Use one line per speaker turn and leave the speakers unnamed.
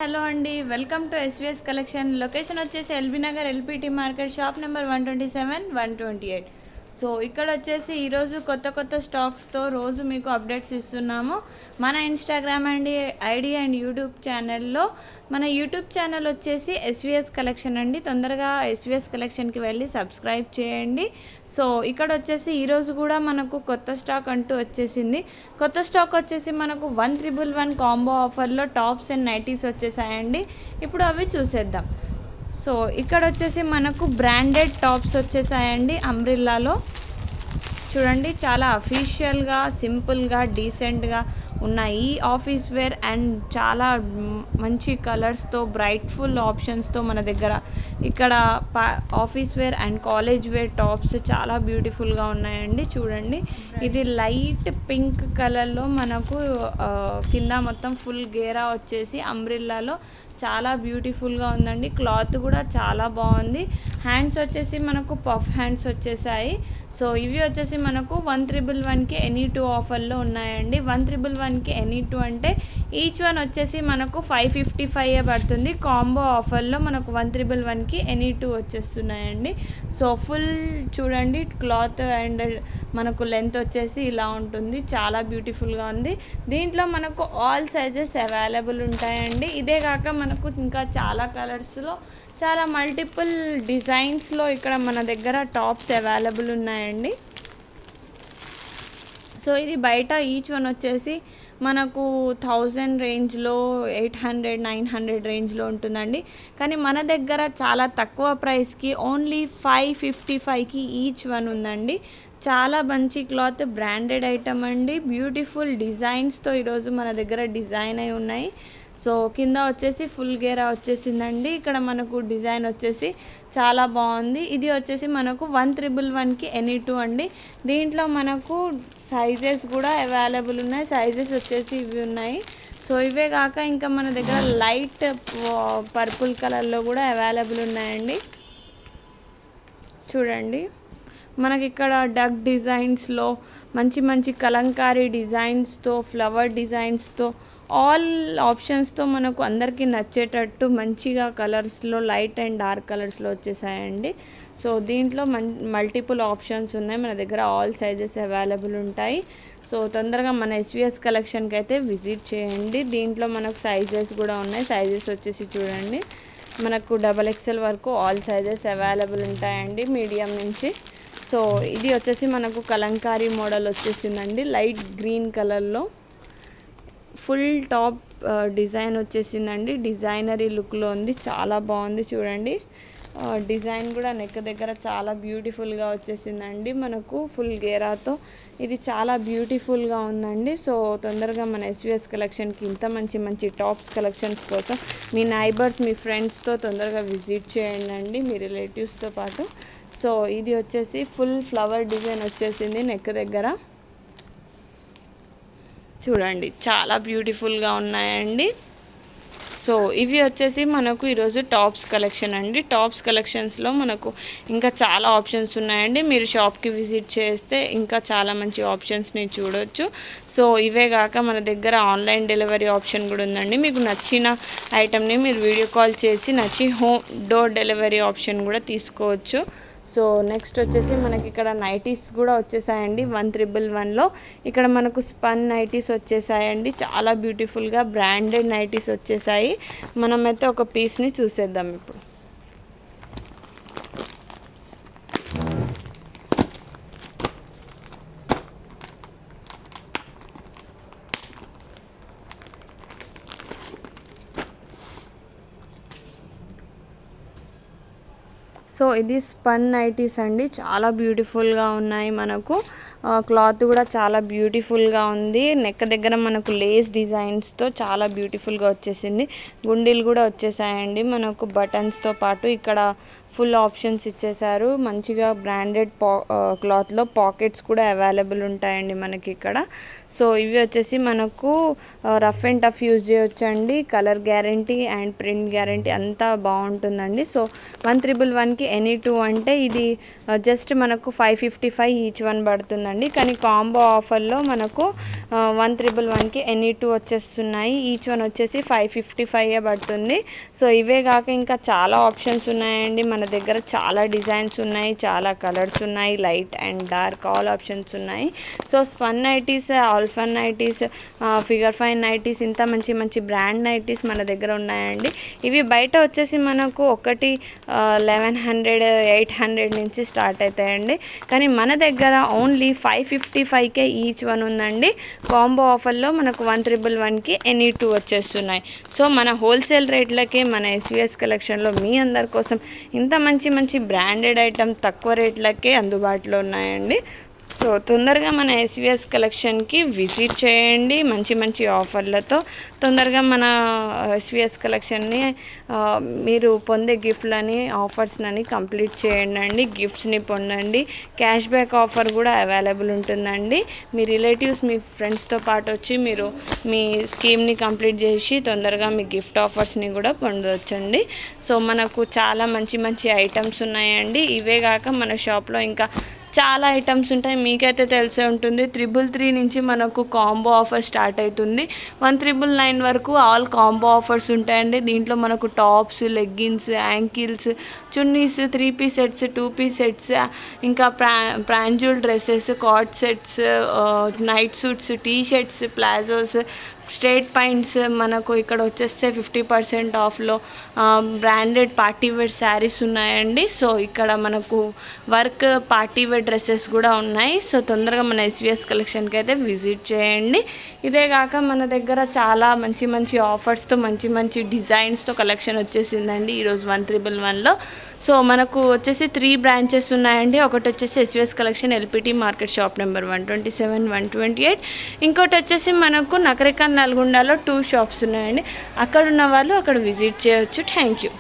Hello అండి, welcome to SVS collection. Location వచ్చేసి LB Nagar LPT market, shop number 127, 128. So ఇక్కడ వచ్చేసి ఈరోజు కొత్త స్టాక్స్తో రోజు మీకు అప్డేట్స్ ఇస్తున్నాము. మన ఇన్స్టాగ్రామ్ అండి ఐడి అండ్ యూట్యూబ్ ఛానల్లో. మన యూట్యూబ్ ఛానల్ వచ్చేసి ఎస్విఎస్ కలెక్షన్ అండి. తొందరగా ఎస్విఎస్ కలెక్షన్కి వెళ్ళి సబ్స్క్రైబ్ చేయండి. సో ఇక్కడ వచ్చేసి ఈరోజు కూడా మనకు కొత్త స్టాక్ అంటూ వచ్చేసింది. కొత్త స్టాక్ వచ్చేసి మనకు 111 కాంబో ఆఫర్లో టాప్స్ అండ్ నైటీస్ వచ్చేసాయండి. ఇప్పుడు అవి చూసేద్దాం. సో ఇక్కడ వచ్చేసి మనకు బ్రాండెడ్ టాప్స్ వచ్చేసాయండి. అంబ్రిల్లాలో చూడండి, చాలా అఫీషియల్గా, సింపుల్గా, డీసెంట్గా ఉన్నాయి. ఆఫీస్ వేర్ అండ్ చాలా మంచి కలర్స్తో, బ్రైట్ఫుల్ ఆప్షన్స్తో మన దగ్గర ఇక్కడ office wear and college wear tops చాలా బ్యూటిఫుల్గా ఉన్నాయండి. చూడండి, ఇది లైట్ పింక్ కలర్లో మనకు కింద మొత్తం ఫుల్ గేరా వచ్చేసి అంబ్రిల్లాలో చాలా బ్యూటిఫుల్గా ఉందండి. క్లాత్ కూడా చాలా బాగుంది. హ్యాండ్స్ వచ్చేసి మనకు పఫ్ హ్యాండ్స్ వచ్చేసాయి. సో ఇవి వచ్చేసి మనకు 111కి ఎనీ 2 ఆఫర్లో ఉన్నాయండి. 111కి ఎనీ 2 అంటే ఈచ్ వన్ వచ్చేసి మనకు 555 పడుతుంది. కాంబో ఆఫర్లో మనకు 111కి ఎనీ 2 వచ్చేస్తున్నాయండి. సో ఫుల్ చూడండి, క్లాత్ అండ్ మనకు లెంత్ వచ్చేసి ఇలా ఉంటుంది. చాలా బ్యూటిఫుల్గా ఉంది. దీంట్లో మనకు ఆల్ సైజెస్ అవైలబుల్ ఉంటాయండి. ఇదే కాక మనకు ఇంకా చాలా కలర్స్లో, చాలా మల్టిపుల్ డిజైన్స్లో ఇక్కడ మన దగ్గర టాప్స్ అవైలబుల్ ఉన్నాయండి. సో ఇది బయట ఈచ్ వన్ వచ్చేసి మనకు 1000 రేంజ్లో, 800, 900 రేంజ్లో ఉంటుందండి. కానీ మన దగ్గర చాలా తక్కువ ప్రైస్కి ఓన్లీ 555కి ఈచ్ వన్ ఉందండి. చాలా మంచి క్లాత్, బ్రాండెడ్ ఐటమ్ అండి. బ్యూటిఫుల్ డిజైన్స్తో ఈరోజు మన దగ్గర డిజైన్ అయి ఉన్నాయి. సో కింద వచ్చేసి ఫుల్ గేరా వచ్చేసిందండి. ఇక్కడ మనకు డిజైన్ వచ్చేసి చాలా బాగుంది. ఇది వచ్చేసి మనకు 111కి ఎనీ 2 అండి. దీంట్లో మనకు సైజెస్ కూడా అవైలబుల్ ఉన్నాయి. సైజెస్ వచ్చేసి ఇవి ఉన్నాయి. సో ఇవే కాక ఇంకా మన దగ్గర లైట్ పర్పుల్ కలర్లో కూడా అవైలబుల్ ఉన్నాయండి. చూడండి, మనకి ఇక్కడ డక్ డిజైన్స్లో మంచి కలంకారీ డిజైన్స్తో, ఫ్లవర్ డిజైన్స్తో, ఆల్ ఆప్షన్స్తో మనకు అందరికీ నచ్చేటట్టు మంచిగా కలర్స్లో, లైట్ అండ్ డార్క్ కలర్స్లో వచ్చేసాయండి. సో దీంట్లో మల్టిపుల్ ఆప్షన్స్ ఉన్నాయి. మన దగ్గర ఆల్ సైజెస్ అవైలబుల్ ఉంటాయి. సో తొందరగా మన ఎస్విఎస్ కలెక్షన్కి అయితే విజిట్ చేయండి. దీంట్లో మనకు సైజెస్ కూడా ఉన్నాయి. సైజెస్ వచ్చేసి చూడండి, మనకు XXL వరకు ఆల్ సైజెస్ అవైలబుల్ ఉంటాయండి, మీడియం నుంచి. సో ఇది వచ్చేసి మనకు కలంకారీ మోడల్ వచ్చేసిందండి. లైట్ గ్రీన్ కలర్లో ఫుల్ టాప్ డిజైన్ వచ్చేసిందండి. డిజైనరీ లుక్లో ఉంది, చాలా బాగుంది. చూడండి, డిజైన్ కూడా నెక్ దగ్గర చాలా బ్యూటిఫుల్గా వచ్చేసిందండి. మనకు ఫుల్ గేరాతో ఇది చాలా బ్యూటిఫుల్గా ఉందండి. సో తొందరగా మన ఎస్విఎస్ కలెక్షన్కి ఇంత మంచి టాప్స్ కలెక్షన్స్ కోసం మీ నైబర్స్, మీ ఫ్రెండ్స్తో తొందరగా విజిట్ చేయండి, మీ రిలేటివ్స్తో పాటు. సో ఇది వచ్చేసి ఫుల్ ఫ్లవర్ డిజైన్ వచ్చేసింది నెక్ దగ్గర. చూడండి, చాలా బ్యూటిఫుల్గా ఉన్నాయండి. సో ఇవి వచ్చేసి మనకు ఈరోజు టాప్స్ కలెక్షన్ అండి. టాప్స్ కలెక్షన్స్లో మనకు ఇంకా చాలా ఆప్షన్స్ ఉన్నాయండి. మీరు షాప్కి విజిట్ చేస్తే ఇంకా చాలా మంచి ఆప్షన్స్ని చూడొచ్చు. సో ఇవే కాక మన దగ్గర ఆన్లైన్ డెలివరీ ఆప్షన్ కూడా ఉందండి. మీకు నచ్చిన ఐటమ్ని మీరు వీడియో కాల్ చేసి హోమ్ డోర్ డెలివరీ ఆప్షన్ కూడా తీసుకోవచ్చు. సో నెక్స్ట్ వచ్చేసి మనకి ఇక్కడ నైటీస్ కూడా వచ్చేసాయండి. 111లో ఇక్కడ మనకు స్పన్ నైటీస్ వచ్చేసాయండి. చాలా బ్యూటిఫుల్గా బ్రాండెడ్ నైటీస్ వచ్చేసాయి. మనమైతే ఒక పీస్ని చూసేద్దాం ఇప్పుడు. సో ఇది స్పన్ నైటీస్ అండి, చాలా బ్యూటిఫుల్గా ఉన్నాయి. మనకు క్లాత్ కూడా చాలా బ్యూటిఫుల్గా ఉంది. నెక్ దగ్గర మనకు లేస్ డిజైన్స్తో చాలా బ్యూటిఫుల్గా వచ్చేసింది. గుండీలు కూడా వచ్చేసాయండి మనకు బటన్స్తో పాటు. ఇక్కడ ఫుల్ ఆప్షన్స్ ఇచ్చేసారు. మంచిగా బ్రాండెడ్ క్లాత్లో పాకెట్స్ కూడా అవైలబుల్ ఉంటాయండి మనకి ఇక్కడ. సో ఇవి వచ్చేసి మనకు రఫ్ అండ్ టఫ్ యూజ్ చేయొచ్చండి. Colour guarantee and print guarantee అంతా బాగుంటుందండి. సో 111కి ఎనీ 2 అంటే ఇది జస్ట్ మనకు 555 ఈచ్ వన్ పడుతుందండి. కానీ కాంబో ఆఫర్లో మనకు 111కి ఎనీ 2 వచ్చేస్తున్నాయి. ఈచ్ వన్ వచ్చేసి 555 పడుతుంది. సో ఇవే కాక ఇంకా చాలా ఆప్షన్స్ ఉన్నాయండి మన దగ్గర. చాలా డిజైన్స్ ఉన్నాయి, చాలా కలర్స్ ఉన్నాయి, light and dark all options ఉన్నాయి. సో స్పన్ నైటీస్, ఆల్ఫన్ నైటీస్, ఫిగర్ 5 నైటీస్, ఇంత మంచి మంచి బ్రాండ్ నైటీస్ మన దగ్గర ఉన్నాయండి. ఇవి బయట వచ్చేసి మనకు ఒకటి 1100, 800 నుంచి స్టార్ట్ అవుతాయండి. కానీ మన దగ్గర ఓన్లీ 555కే ఈచ్ వన్ ఉందండి. కాంబో ఆఫర్లో మనకు 111కి ఎనీ 2 వచ్చేస్తున్నాయి. సో మన హోల్సేల్ రేట్లకే మన ఎస్విఎస్ కలెక్షన్లో మీ అందరి కోసం ఇంత మంచి మంచి బ్రాండెడ్ ఐటమ్ తక్కువ రేట్లకే అందుబాటులో ఉన్నాయండి. సో తొందరగా మన ఎస్విఎస్ కలెక్షన్కి విజిట్ చేయండి. మంచి మంచి ఆఫర్లతో తొందరగా మన ఎస్విఎస్ కలెక్షన్ని మీరు పొందే గిఫ్ట్లని, ఆఫర్స్ని కంప్లీట్ చేయండి. గిఫ్ట్స్ని పొందండి. క్యాష్ బ్యాక్ ఆఫర్ కూడా అవైలబుల్ ఉంటుందండి. మీ రిలేటివ్స్, మీ ఫ్రెండ్స్తో పాటు వచ్చి మీరు మీ స్కీమ్ని కంప్లీట్ చేసి తొందరగా మీ గిఫ్ట్ ఆఫర్స్ని కూడా పొందవచ్చండి. సో మనకు చాలా మంచి మంచి ఐటమ్స్ ఉన్నాయండి. ఇవే కాక మన షాప్లో ఇంకా చాలా ఐటమ్స్ ఉంటాయి. మీకైతే తెలిసే ఉంటుంది. 333 నుంచి మనకు కాంబో ఆఫర్ స్టార్ట్ అవుతుంది. 1999 వరకు ఆల్ కాంబో ఆఫర్స్ ఉంటాయండి. దీంట్లో మనకు tops, leggings, ankles, chunnis, 3 piece sets, 2 piece sets, ఇంకా ప్రాంజుల్ dresses, card sets, night suits, T shirts, palazzos, straight pants మనకు ఇక్కడ వచ్చేస్తే 50% ఆఫ్లో బ్రాండెడ్ పార్టీవేర్ శారీస్ ఉన్నాయండి. సో ఇక్కడ మనకు వర్క్ పార్టీవేర్ డ్రెస్సెస్ కూడా ఉన్నాయి. సో తొందరగా మన ఎస్విఎస్ కలెక్షన్కి అయితే విజిట్ చేయండి. ఇదే కాక మన దగ్గర చాలా మంచి మంచి ఆఫర్స్తో, మంచి మంచి డిజైన్స్తో కలెక్షన్ వచ్చేసిందండి ఈరోజు 111లో. సో మనకు వచ్చేసి 3 బ్రాంచెస్ ఉన్నాయండి. ఒకటి వచ్చేసి SVS collection LPT market shop number 127, 128. ఇంకోటి వచ్చేసి మనకు నకరికల్ నల్గొండలో 2 షాప్స్ ఉన్నాయండి. అక్కడ ఉన్న వాళ్ళు అక్కడ విజిట్ చేయొచ్చు. Thank you.